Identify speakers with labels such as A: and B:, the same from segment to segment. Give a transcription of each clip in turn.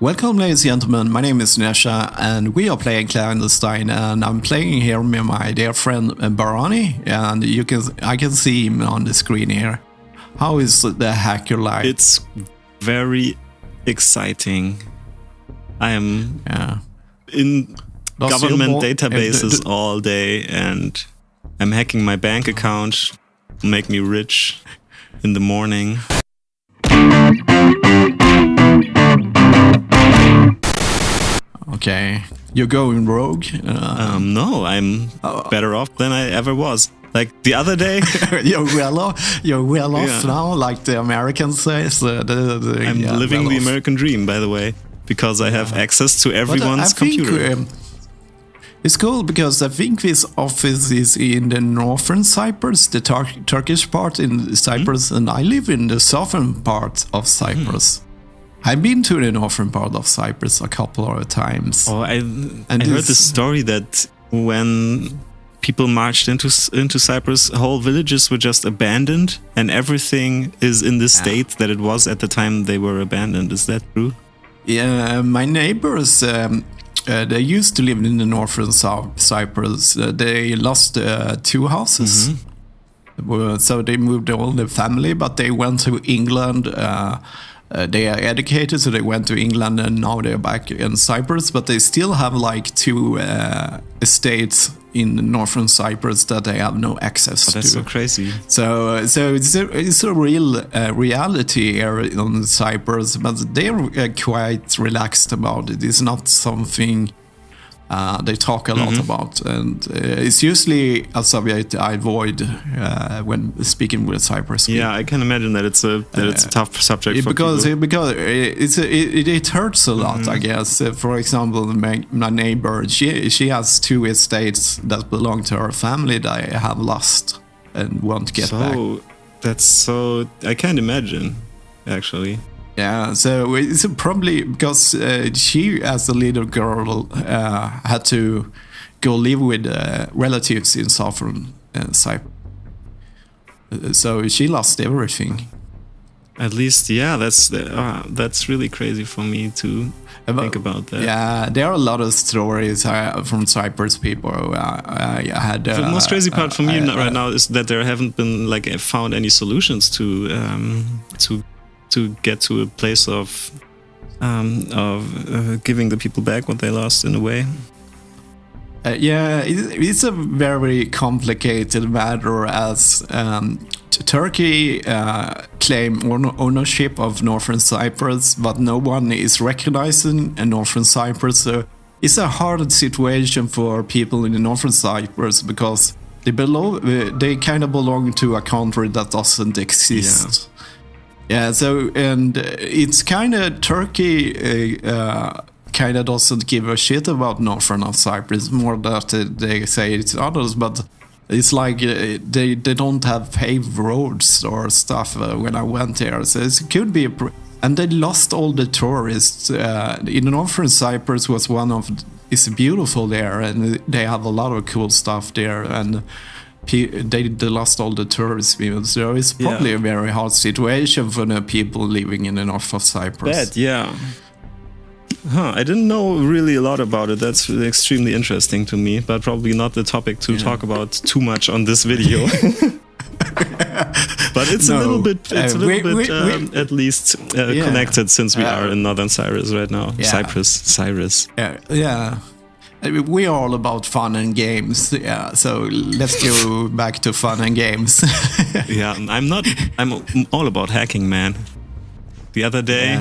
A: Welcome, ladies and gentlemen. My name is Sunesha, and we are playing Clandestine. And I'm playing here with my dear friend Beranie, and I can see him on the screen here. How is the hacker life?
B: It's very exciting. I am in government databases all day, and I'm hacking my bank account to make me rich in the morning.
A: Okay, you're going rogue?
B: No, I'm better off than I ever was. Like the other day,
A: you're well off now, like the Americans say.
B: I'm living the American dream, by the way, because I have access to everyone's computer.
A: It's cool because I think this office is in the northern Cyprus, the Turkish part in Cyprus, and I live in the southern part of Cyprus. I've been to the northern part of Cyprus a couple of times.
B: Oh, I heard the story that when people marched into Cyprus, whole villages were just abandoned, and everything is in the state that it was at the time they were abandoned. Is that true?
A: Yeah, my neighbors, they used to live in the northern Cyprus. They lost 2 houses. So they moved all the family, but they went to England. They are educated, so they went to England, and now they're back in Cyprus. But they still have like 2 estates in northern Cyprus that they have no access to.
B: That's so crazy.
A: So it's a real reality here in Cyprus, but they're quite relaxed about it. It's not something they talk a lot about, and it's usually a subject I avoid when speaking with Cyprus people.
B: Yeah, I can imagine that it's a tough subject for
A: because
B: people.
A: It hurts a lot. I guess. For example, my neighbor, she has 2 estates that belong to her family that I have lost and won't get back.
B: That's so. I can't imagine, actually.
A: Yeah, so it's probably because she, as a little girl, had to go live with relatives in southern Cyprus. So she lost everything.
B: At least, yeah, that's really crazy for me to think about that.
A: Yeah, there are a lot of stories from Cyprus people. I had
B: the most crazy part for me right now is that there haven't been found any solutions to get to a place of giving the people back what they lost in a way.
A: It's a very complicated matter as Turkey claim ownership of northern Cyprus, but no one is recognizing northern Cyprus. So it's a hard situation for people in the northern Cyprus because they kind of belong to a country that doesn't exist. Yeah, so, and it's kind of Turkey kind of doesn't give a shit about northern of Cyprus, more that they say it's others, but it's like they don't have paved roads or stuff when I went there, so it could be and they lost all the tourists. In northern Cyprus was it's beautiful there, and they have a lot of cool stuff there, and they lost all the tourists, so it's probably a very hard situation for the people living in the north of Cyprus.
B: I didn't know really a lot about it. That's really extremely interesting to me, but probably not the topic to talk about too much on this video. But it's a little bit, at least connected, since we are in northern Cyprus right now. Cyprus.
A: Yeah. We're all about fun and games, so let's go back to fun and games.
B: I'm all about hacking, man. The other day,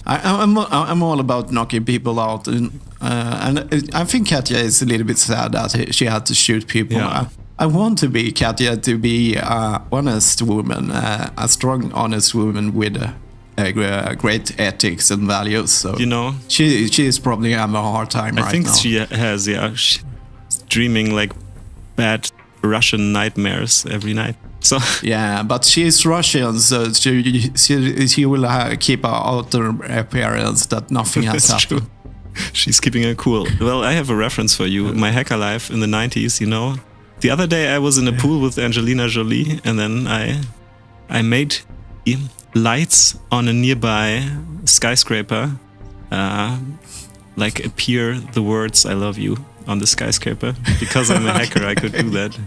A: I'm all about knocking people out, and I think Katja is a little bit sad that she had to shoot people. I want Katja to be a honest woman, a strong, honest woman with great ethics and values. So she is probably having a hard time right now.
B: I think she has. She's dreaming like bad Russian nightmares every night. So
A: but she's Russian, so she will keep her outer appearance that nothing has happened.
B: She's keeping it cool. Well, I have a reference for you. My hacker life in the 90s, The other day I was in a pool with Angelina Jolie, and then I made lights on a nearby skyscraper like appear the words "I love you" on the skyscraper. Because I'm a hacker, I could do that.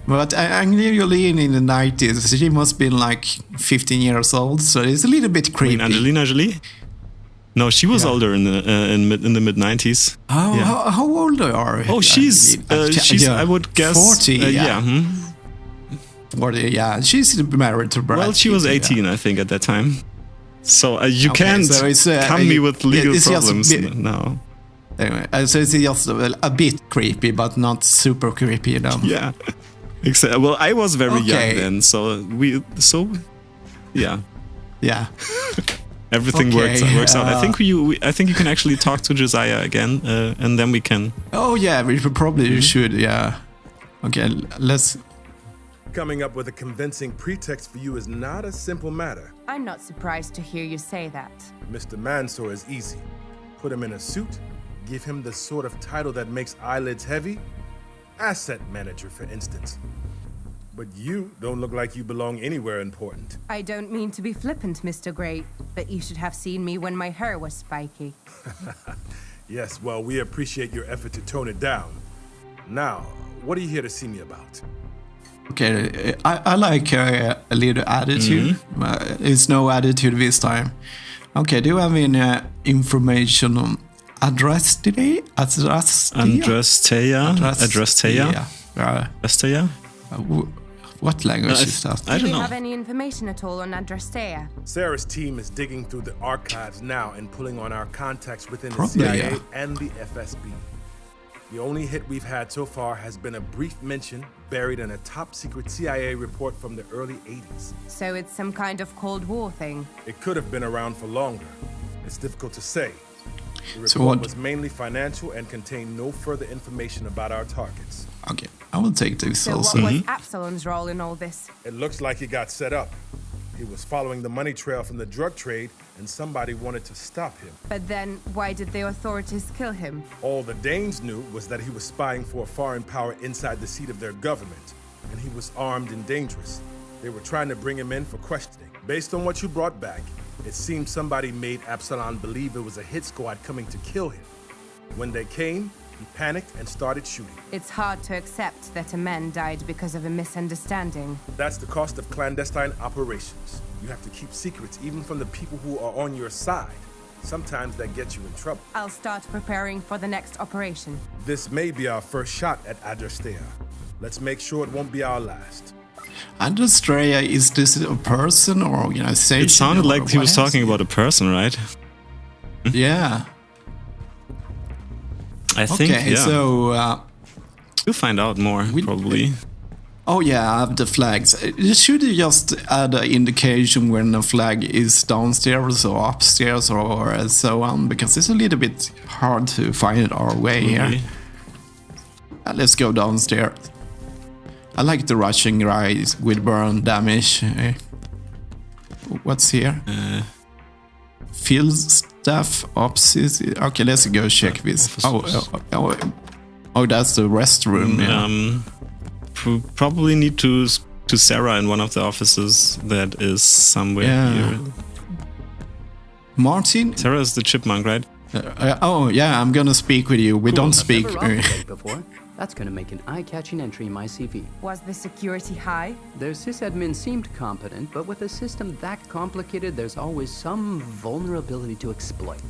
A: But Angelina Jolie in the 90s, she must have been like 15 years old, so it's a little bit creepy.
B: Angelina Jolie? No, she was older in the mid 90s.
A: Oh, yeah. How old are?
B: Oh, she's I would guess
A: 40.
B: yeah.
A: 40, yeah. She's married to Brad.
B: Well, she was 18, I think, at that time. So you can't come me with legal problems. No.
A: Anyway, so it's just a bit creepy, but not super creepy, you know.
B: Yeah. Well, I was very young then, so yeah.
A: Yeah.
B: Everything works out. I think you can actually talk to Josiah again, and then we can.
A: Oh yeah, we probably should. Yeah. Okay, let's.
C: Coming up with a convincing pretext for you is not a simple matter.
D: I'm not surprised to hear you say that.
C: Mr. Mansour is easy. Put him in a suit, give him the sort of title that makes eyelids heavy. Asset manager, for instance. But you don't look like you belong anywhere important.
D: I don't mean to be flippant, Mr. Gray, but you should have seen me when my hair was spiky.
C: Yes, well, we appreciate your effort to tone it down. Now, what are you here to see me about?
A: Okay, I like a little attitude. It's no attitude this time. Okay, do you have any information on Adrastea? What language is that?
D: I don't know. Do you have any information at all on Adrastea?
C: Sarah's team is digging through the archives now and pulling on our contacts within the CIA and the FSB. The only hit we've had so far has been a brief mention buried in a top-secret CIA report from the early 80s.
D: So it's some kind of Cold War thing?
C: It could have been around for longer. It's difficult to say. The report was mainly financial and contained no further information about our targets.
A: Okay, I will take this
D: so
A: also.
D: What was Absalom's role in all this?
C: It looks like he got set up. He was following the money trail from the drug trade, and somebody wanted to stop him.
D: But then, why did the authorities kill him?
C: All the Danes knew was that he was spying for a foreign power inside the seat of their government, and he was armed and dangerous. They were trying to bring him in for questioning. Based on what you brought back, it seemed somebody made Absalom believe it was a hit squad coming to kill him. When they came, he panicked and started shooting.
D: It's hard to accept that a man died because of a misunderstanding.
C: That's the cost of clandestine operations. You have to keep secrets even from the people who are on your side. Sometimes that gets you in trouble.
D: I'll start preparing for the next operation.
C: This may be our first shot at Adrastea. Let's make sure it won't be our last.
A: Adrastea, is this a person or organization?
B: It sounded like he was talking about a person, right?
A: Yeah.
B: I think,
A: okay, so...
B: you'll find out more, probably.
A: Oh yeah, I have the flags. Should you just add an indication when the flag is downstairs or upstairs or so on? Because it's a little bit hard to find our way here. Let's go downstairs. I like the rushing guys with burn damage. What's here? Field staff offices. Okay, let's go check this. Oh, that's the restroom.
B: Probably need to Sarah in one of the offices that is somewhere here.
A: Martin?
B: Sarah is the chipmunk, right?
A: Oh yeah, I'm gonna speak with you. We don't speak.
E: Before. That's gonna make an eye-catching entry in my CV.
D: Was the security high?
E: Their sysadmin seemed competent, but with a system that complicated, there's always some vulnerability to exploit.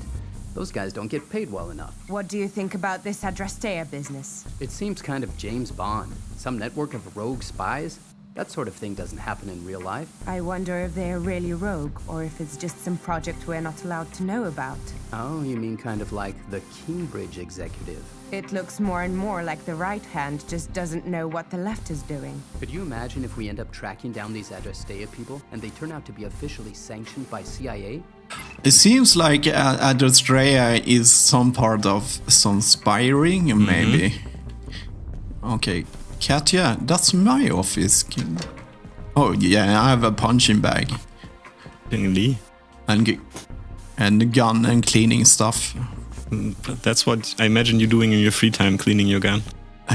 E: Those guys don't get paid well enough.
D: What do you think about this Adrastea business?
E: It seems kind of James Bond. Some network of rogue spies? That sort of thing doesn't happen in real life.
D: I wonder if they're really rogue, or if it's just some project we're not allowed to know about.
E: Oh, you mean kind of like the Cambridge executive?
D: It looks more and more like the right hand just doesn't know what the left is doing.
E: Could you imagine if we end up tracking down these Adrastea people, and they turn out to be officially sanctioned by CIA?
A: It seems like Adrastea is some part of some spy ring, maybe. Okay, Katja, that's my office. Oh yeah, I have a punching bag. And a gun and cleaning stuff.
B: That's what I imagine you doing in your free time, cleaning your gun.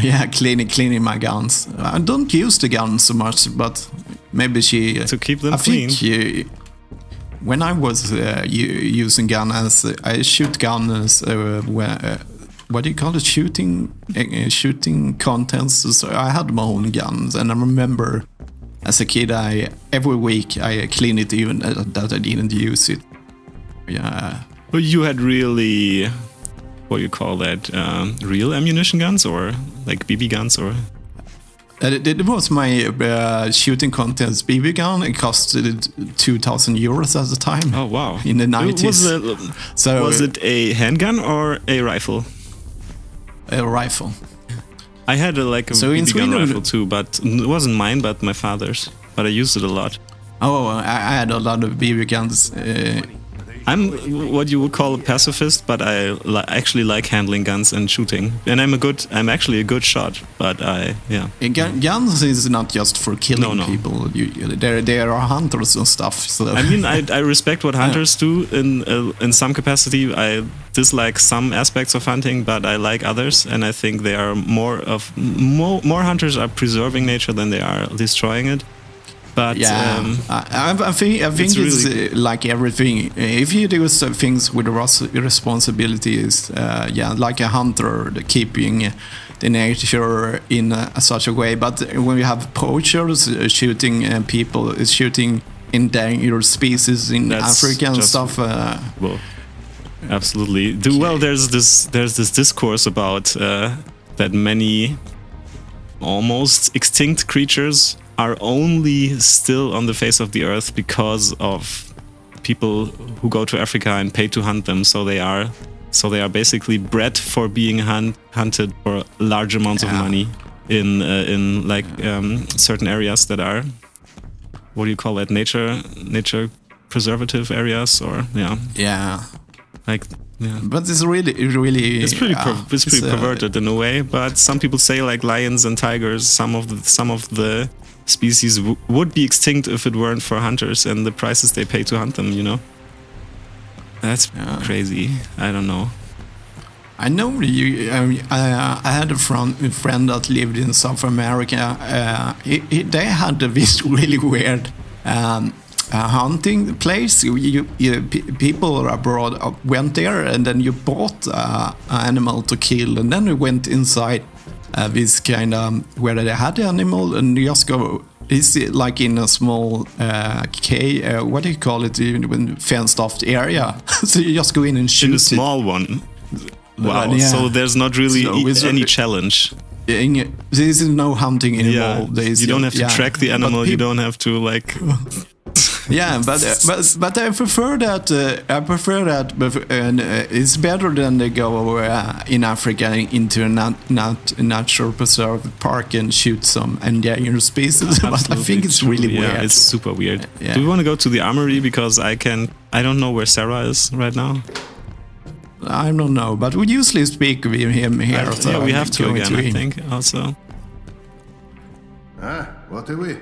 A: Yeah, cleaning my guns. I don't use the gun so much, but maybe she...
B: To keep them clean.
A: when I was using guns, I shoot guns. What do you call it? Shooting contests. So I had my own guns, and I remember as a kid, every week I cleaned it, even that I didn't use it. Yeah.
B: But you had really, what do you call that? Real ammunition guns or like BB guns or?
A: It was my shooting contest BB gun. It costed 2,000 euros at the time.
B: Oh wow!
A: In the 90s.
B: Was it a handgun or a rifle?
A: A rifle.
B: I had a BB gun rifle too, but it wasn't mine, but my father's. But I used it a lot.
A: Oh, I had a lot of BB guns.
B: I'm what you would call a pacifist, but I actually like handling guns and shooting. And I'm actually a good shot, but
A: Guns is not just for killing people. There are hunters and stuff. So.
B: I mean, I respect what hunters do in some capacity. I dislike some aspects of hunting, but I like others, and I think they are more hunters are preserving nature than they are destroying it. But
A: I think it's really like everything. If you do things with responsibilities, like a hunter, keeping the nature in such a way. But when you have poachers shooting people, shooting endangered species in Africa and stuff.
B: Well, absolutely. There's this discourse about that many almost extinct creatures are only still on the face of the earth because of people who go to Africa and pay to hunt them. So they are basically bred for being hunted for large amounts of money in certain areas that are, what do you call that, nature preservative areas, or
A: But it's really
B: it's pretty perverted in a way. But some people say like lions and tigers, some of the species would be extinct if it weren't for hunters and the prices they pay to hunt them. That's crazy. I don't know.
A: I know I had a friend that lived in South America. They had this really weird hunting place. People abroad went there, and then you bought an animal to kill, and then you went inside this kind of where they had the animal, and you just go. It's like in a small what do you call it? Fenced off area. So you just go in and shoot.
B: In a small one. Wow. So there's not really any challenge.
A: There is no hunting anymore.
B: You don't have to track the animal. You don't have to like.
A: But I prefer that. And it's better than they go in Africa into a natural preserve park and shoot some endangered species. But I think it's really weird.
B: Yeah, it's super weird. Yeah. Do we want to go to the armory, because I don't know where Sarah is right now.
A: I don't know, but we usually speak with him here.
B: So we have to again, I think, also.
F: Вот и вы.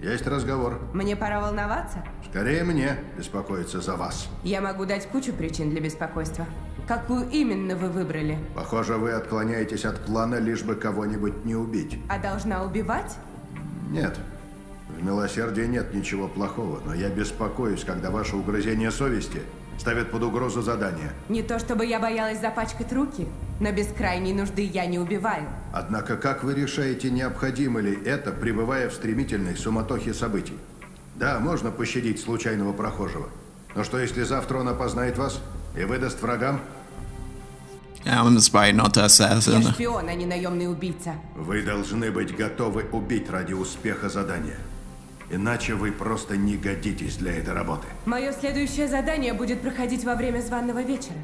F: Есть разговор.
D: Мне пора волноваться.
F: Скорее мне беспокоиться за вас.
D: Я могу дать кучу причин для беспокойства. Какую именно вы выбрали?
F: Похоже, вы отклоняетесь от плана, лишь бы кого-нибудь не убить.
D: А должна убивать?
F: Нет. В милосердии нет ничего плохого, но я беспокоюсь, когда ваше угрызение совести ставит под угрозу задание.
D: Не то чтобы я боялась запачкать руки, но без крайней нужды я не убиваю.
F: Однако как вы решаете, необходимо ли это, пребывая в стремительной суматохе событий? Да, можно пощадить случайного прохожего. Но что, если завтра он опознает вас и выдаст врагам?
A: I'm a spy, not assassin.
D: Я шпион, а не наемный убийца.
F: Вы должны быть готовы убить ради успеха задания. Иначе вы просто не годитесь для этой работы.
D: Мое следующее задание будет проходить во время званого вечера.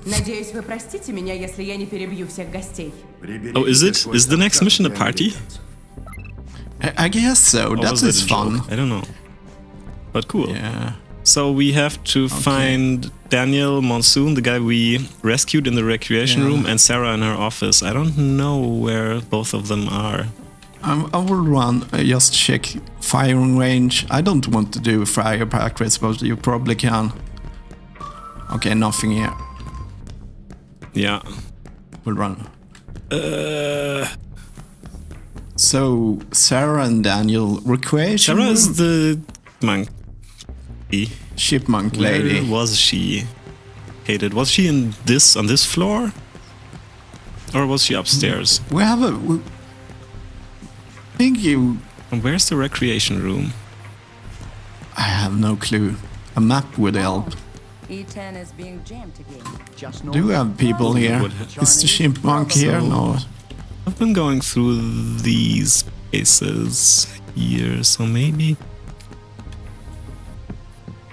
D: Надеюсь, вы простите меня, если я не перебью всех гостей.
B: Oh, is the next mission a party?
A: I guess so. That is fun.
B: I don't know. But cool.
A: Yeah.
B: So we have to find Daniel Monsoon, the guy we rescued in the recreation room, and Sarah in her office. I don't know where both of them are.
A: I will run, just check firing range. I don't want to do fire practice, but you probably can. Okay, nothing here.
B: Yeah.
A: We'll run. So, Sarah and Daniel, recreation
B: Sarah is the monk.
A: Chipmunk lady.
B: Where was she? Hated. Was she on this floor? Or was she upstairs?
A: We have a... think you...
B: And where's the recreation room?
A: I have no clue. A map would help.
G: E10 is being jammed again.
A: Do we have people here? Is the chipmunk here? No.
B: I've been going through these places here, so maybe...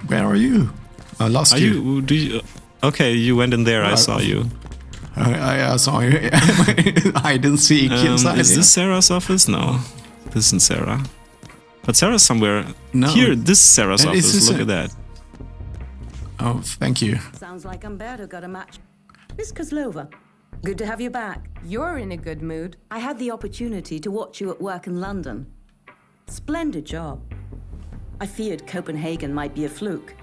A: Where are you? I lost you.
B: Okay, you went in there, I saw you.
A: I saw you. I didn't see inside.
B: Is this Sarah's office? No. This isn't Sarah. But Sarah's somewhere.
A: No.
B: Here, this is Sarah's office. Look at that.
A: Oh, thank you.
G: Sounds like Umberto got a match. Miss Kozlova, good to have you back.
D: You're in a good mood.
G: I had the opportunity to watch you at work in London. Splendid job. I feared Copenhagen might be a fluke,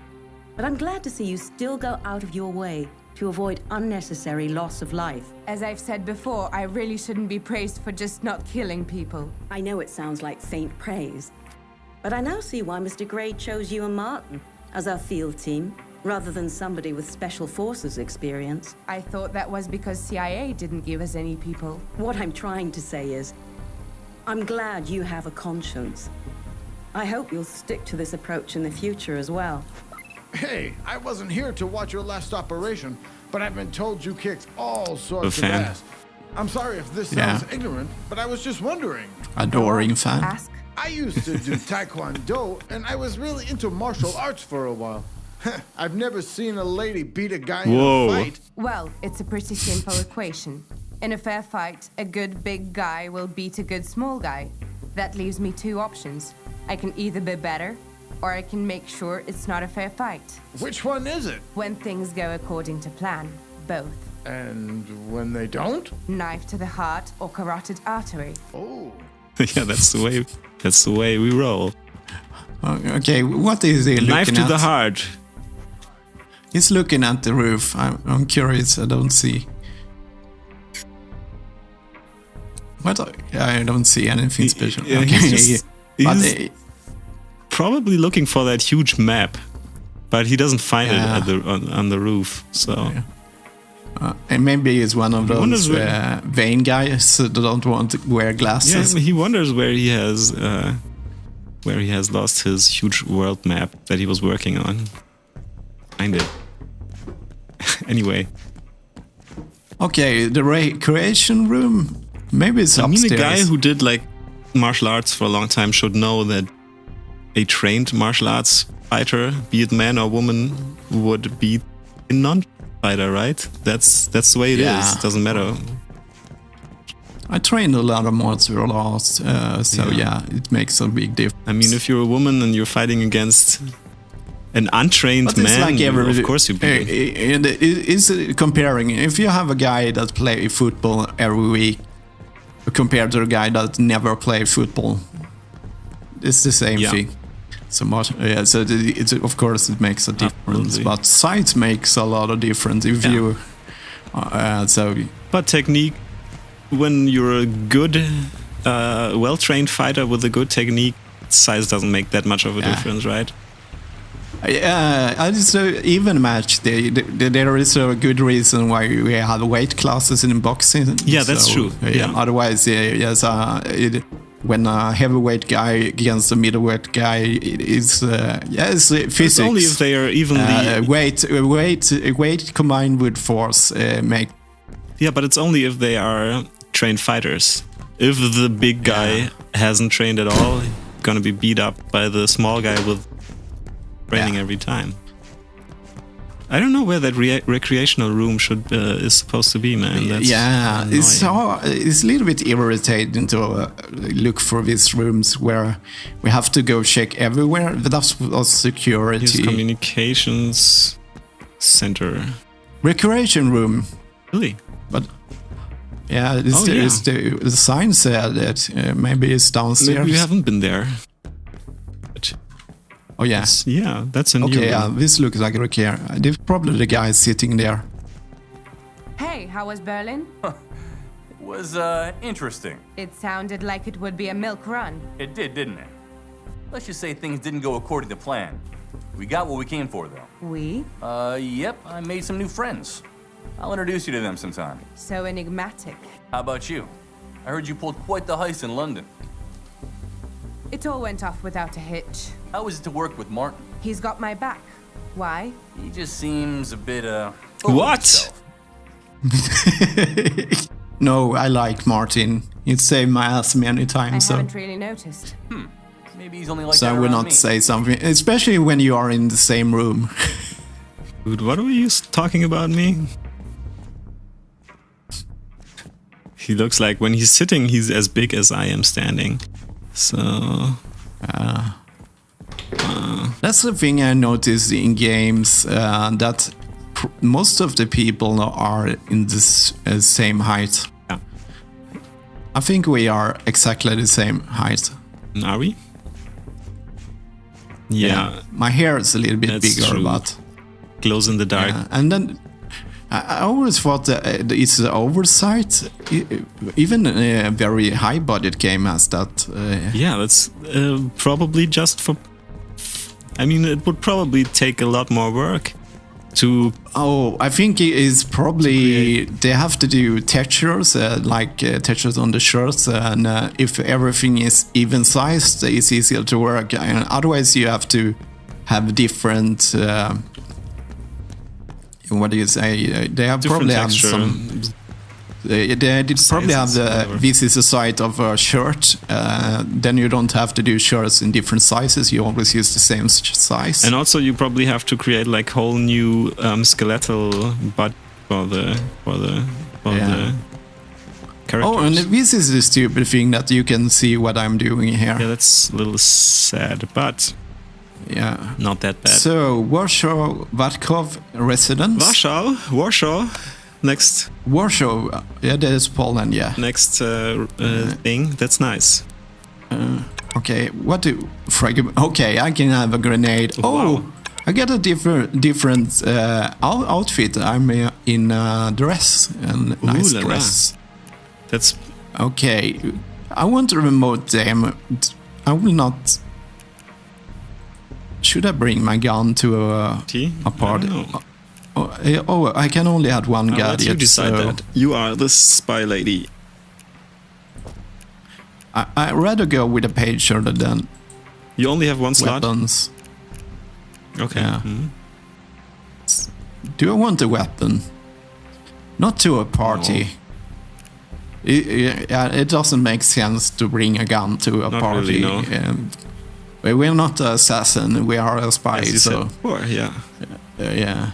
G: but I'm glad to see you still go out of your way to avoid unnecessary loss of life.
D: As I've said before, I really shouldn't be praised for just not killing people.
G: I know it sounds like faint praise, but I now see why Mr. Gray chose you and Martin as our field team, rather than somebody with special forces experience.
D: I thought that was because CIA didn't give us any people.
G: What I'm trying to say is, I'm glad you have a conscience. I hope you'll stick to this approach in the future as well.
H: Hey, I wasn't here to watch your last operation, but I've been told you kicked all sorts of
B: fan.
H: ass. I'm sorry if this sounds ignorant, but I was just wondering.
A: Adoring fan.
D: Ask.
H: I used to do Taekwondo, and I was really into martial arts for a while. I've never seen a lady beat a guy in a fight.
D: Well, it's a pretty simple equation. In a fair fight, a good big guy will beat a good small guy. That leaves me two options. I can either be better, or I can make sure it's not a fair fight.
H: Which one is it?
D: When things go according to plan, both.
H: And when they don't?
D: Knife to the heart or carotid artery.
H: Oh.
B: Yeah, that's the way we roll.
A: Okay, what is he looking at?
B: Knife to the heart.
A: He's looking at the roof. I'm curious. I don't see. What? I don't see anything special.
B: Yeah,
A: okay.
B: He's probably looking for that huge map, but he doesn't find it on the roof. So,
A: and maybe he's one of those vain guys that don't want to wear glasses.
B: Yeah, he wonders where he has lost his huge world map that he was working on. Find it. Anyway.
A: Okay, the recreation room. Maybe it's upstairs.
B: I mean, a guy who did like martial arts for a long time should know that a trained martial arts fighter, be it man or woman, would beat a non-fighter, right? That's the way it is. It doesn't matter.
A: I trained a lot of martial arts, so it makes a big difference.
B: I mean, if you're a woman and you're fighting against an untrained man,
A: like
B: of course you beat him.
A: It's comparing. If you have a guy that plays football every week compared to a guy that never played football, it's the same thing. So much, so it's of course it makes a difference, but size makes a lot of difference if you.
B: But technique, when you're a good, well-trained fighter with a good technique, size doesn't make that much of a difference, right?
A: It's an even match. There is a good reason why we have weight classes in boxing.
B: Yeah, that's true.
A: Otherwise, when a heavyweight guy against a middleweight guy, it's physics.
B: It's only if they are evenly
A: weight combined with force make.
B: Yeah, but it's only if they are trained fighters. If the big guy hasn't trained at all, he's gonna be beat up by the small guy with training every time. I don't know where that recreational room is supposed to be, man. That's
A: it's a little bit irritating to look for these rooms where we have to go check everywhere. That's security.
B: Here's communications center.
A: Recreation room.
B: Really?
A: But the sign said that maybe it's downstairs.
B: Maybe we haven't been there.
A: Oh yeah.
B: That's a new room.
A: This looks like a care. There's probably the guy sitting there.
D: Hey, how was Berlin?
I: It was interesting.
D: It sounded like it would be a milk run.
I: It did, didn't it? Let's just say things didn't go according to plan. We got what we came for, though.
D: We?
I: Yep, I made some new friends. I'll introduce you to them sometime.
D: So enigmatic.
I: How about you? I heard you pulled quite the heist in London.
D: It all went off without a hitch.
I: How was it to work with Martin?
D: He's got my back. Why?
I: He just seems a bit, full of
B: What?
I: himself.
A: No, I like Martin. He'd saved my ass many
D: I
A: times, so
D: haven't really noticed.
I: Maybe he's only like
A: so
I: that
A: I will
I: around
A: not
I: me.
A: say something, especially when you are in the same room.
B: Dude, what were you talking about me? He looks like when he's sitting, he's as big as I am standing. So...
A: That's the thing I noticed in games, that most of the people are in this same height.
B: Yeah.
A: I think we are exactly the same height.
B: Are we? Yeah.
A: My hair is a little bit
B: That's
A: bigger,
B: true.
A: but...
B: Glows in the dark.
A: Yeah. And then I always thought that it's the oversight. Even a very high budget game has that.
B: Yeah, that's probably just for... I mean, it would probably take a lot more work to...
A: Oh, I think it is probably... They have to do textures, textures on the shirts, and if everything is even sized, it's easier to work. And otherwise, you have to have different... what do you say? They have
B: different
A: probably have
B: texture.
A: some... They did probably have the
B: whatever.
A: this is the size of a shirt. Then you don't have to do shirts in different sizes. You always use the same size.
B: And also, you probably have to create like whole new skeletal butt for the characters.
A: Oh, and this is the stupid thing that you can see what I'm doing here.
B: Yeah, that's a little sad, but
A: Yeah.
B: not that bad.
A: So Warsaw, Warkov residence.
B: Warsaw. Next
A: Warsaw. Yeah, that is Poland. Yeah.
B: thing. That's nice.
A: Okay. What do frag? Okay, I can have a grenade. Oh,
B: Wow.
A: I get a different outfit. I'm in dress and nice
B: la la.
A: dress.
B: That's
A: Okay. I want to remote them. I will not. Should I bring my gun to a party?
B: I don't know.
A: I can only have one
B: I'll let you
A: gadget.
B: decide
A: So
B: that. You are the spy lady.
A: I'd rather go with a pager than
B: You only have one slot.
A: weapons.
B: Okay.
A: Yeah.
B: Mhm.
A: Do I want a weapon? Not to a party. It doesn't make sense to bring a gun to a
B: Not
A: party.
B: really, no.
A: We're not an assassin. We are a spy.
B: As you
A: So
B: said before, yeah.
A: yeah.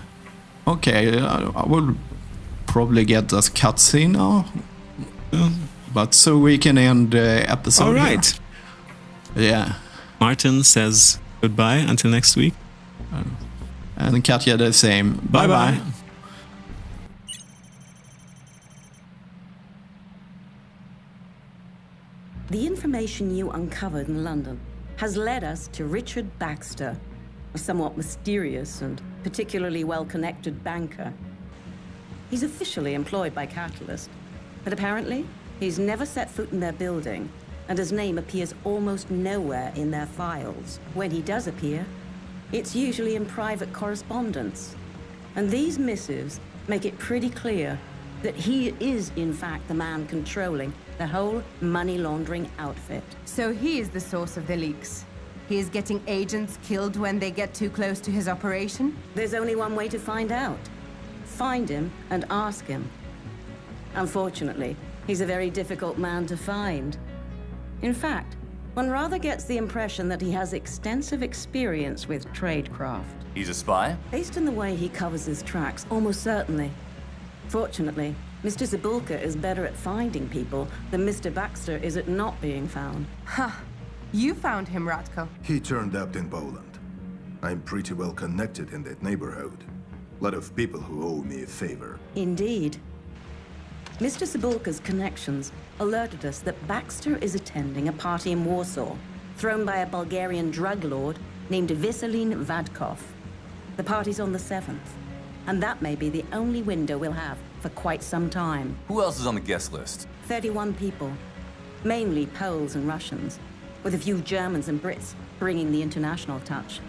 A: Okay, I will probably get a cutscene now.
B: Yeah.
A: But so we can end the episode.
B: All
A: here.
B: right.
A: Yeah.
B: Martin says goodbye until next week.
A: And Katja the same. Bye bye.
G: The information you uncovered in London has led us to Richard Baxter, a somewhat mysterious and particularly well-connected banker. He's officially employed by Catalyst, but apparently he's never set foot in their building, and his name appears almost nowhere in their files. When he does appear, it's usually in private correspondence. And these missives make it pretty clear that he is, in fact, the man controlling the whole money laundering outfit.
D: So he is the source of the leaks. He is getting agents killed when they get too close to his operation?
G: There's only one way to find out. Find him and ask him. Unfortunately, he's a very difficult man to find. In fact, one rather gets the impression that he has extensive experience with tradecraft.
I: He's a spy?
G: Based on the way he covers his tracks, almost certainly. Fortunately, Mr. Zabulka is better at finding people than Mr. Baxter is at not being found.
D: You found him, Ratko.
F: He turned up in Poland. I'm pretty well connected in that neighborhood. A lot of people who owe me a favor.
G: Indeed. Mr. Zabulka's connections alerted us that Baxter is attending a party in Warsaw, thrown by a Bulgarian drug lord named Viselin Vadkov. The party's on the 7th, and that may be the only window we'll have for quite some time.
I: Who else is on the guest list?
G: 31 people, mainly Poles and Russians, with a few Germans and Brits bringing the international touch.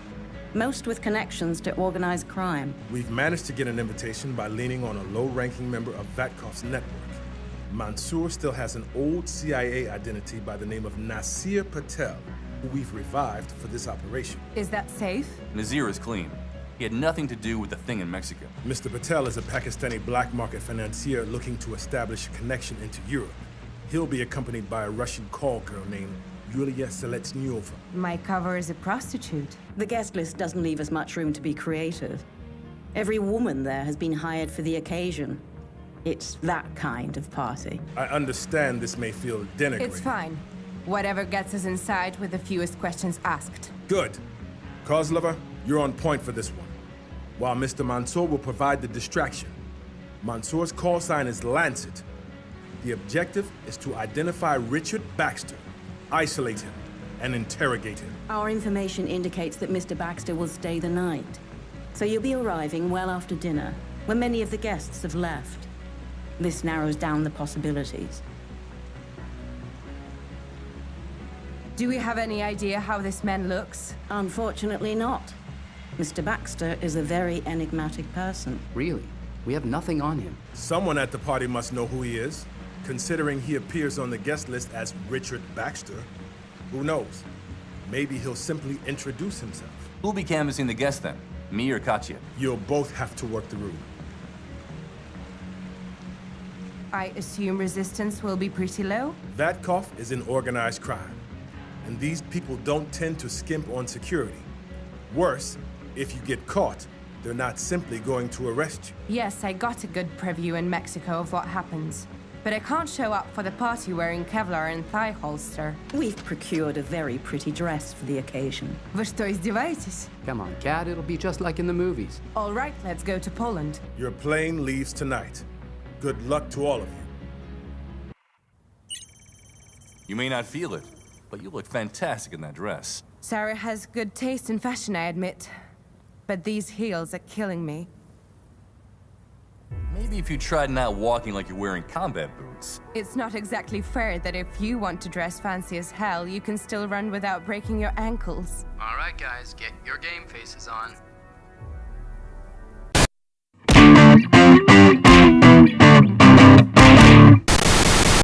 G: most with connections to organized crime.
C: We've managed to get an invitation by leaning on a low-ranking member of Vatkov's network. Mansour still has an old CIA identity by the name of Nasir Patel, who we've revived for this operation.
D: Is that safe?
I: Nazir is clean. He had nothing to do with the thing in Mexico.
C: Mr. Patel is a Pakistani black market financier looking to establish a connection into Europe. He'll be accompanied by a Russian call girl named Yulia Seletsnyova.
D: My cover is a prostitute.
G: The guest list doesn't leave us much room to be creative. Every woman there has been hired for the occasion. It's that kind of party.
C: I understand this may feel denigrating.
D: It's fine. Whatever gets us inside with the fewest questions asked.
C: Good. Kozlova, you're on point for this one. While Mr. Mansour will provide the distraction, Mansour's call sign is Lancet. The objective is to identify Richard Baxter, isolate him, and interrogate him.
G: Our information indicates that Mr. Baxter will stay the night. So you'll be arriving well after dinner, when many of the guests have left. This narrows down the possibilities.
D: Do we have any idea how this man looks?
G: Unfortunately not. Mr. Baxter is a very enigmatic person.
E: Really? We have nothing on him.
C: Someone at the party must know who he is, considering he appears on the guest list as Richard Baxter. Who knows? Maybe he'll simply introduce himself.
I: Who'll be canvassing the guests then? Me or Katja?
C: You'll both have to work the room.
D: I assume resistance will be pretty low?
C: Vatkov is in organized crime, and these people don't tend to skimp on security. Worse, if you get caught, they're not simply going to arrest you.
D: Yes, I got a good preview in Mexico of what happens. But I can't show up for the party wearing Kevlar and thigh holster.
G: We've procured a very pretty dress for the occasion.
D: Вы что, издеваетесь?
E: Come on, Kat, it'll be just like in the movies.
D: All right, let's go to Poland.
C: Your plane leaves tonight. Good luck to all of you.
I: You may not feel it, but you look fantastic in that dress.
D: Sarah has good taste in fashion, I admit. But these heels are killing me.
I: Maybe if you tried not walking like you're wearing combat boots.
D: It's not exactly fair that if you want to dress fancy as hell, you can still run without breaking your ankles.
J: All right, guys, get your game faces on.